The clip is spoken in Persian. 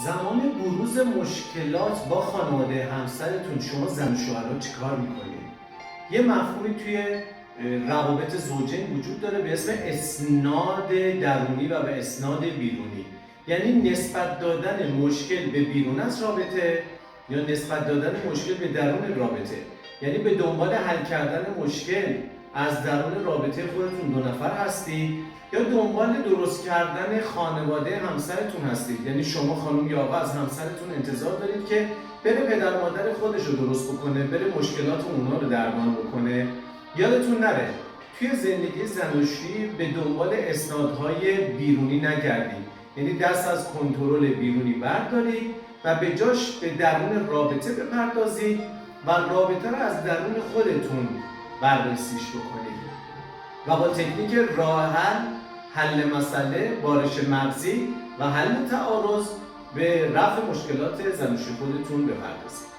زمان بروز مشکلات با خانواده همسرتون شما زن و شوهرها چیکار میکنید؟ یه مفهومی توی روابط زوجین وجود داره به اسم اسناد درونی و به اسناد بیرونی. یعنی نسبت دادن مشکل به بیرون از رابطه یا نسبت دادن مشکل به درون رابطه. یعنی به دنبال حل کردن مشکل از درون رابطه خودتون دو نفر هستید یا دنبال درست کردن خانواده همسرتون هستید. یعنی شما خانم یا آقا از همسرتون انتظار دارید که بره پدر مادر خودش رو درست بکنه، بره مشکلات اونا رو درمان بکنه. یادتون نره توی زندگی زناشویی به دنبال اسنادهای بیرونی نگردید. یعنی دست از کنترل بیرونی بردارید و به جاش به درون رابطه بپردازید و رابطه رو از درون خودتون بررسیش بکنید و با تکنیک راه حل مسئله، بارش مغزی و حل تعارض به رفع مشکلات زناشویی خودتون بپردازید.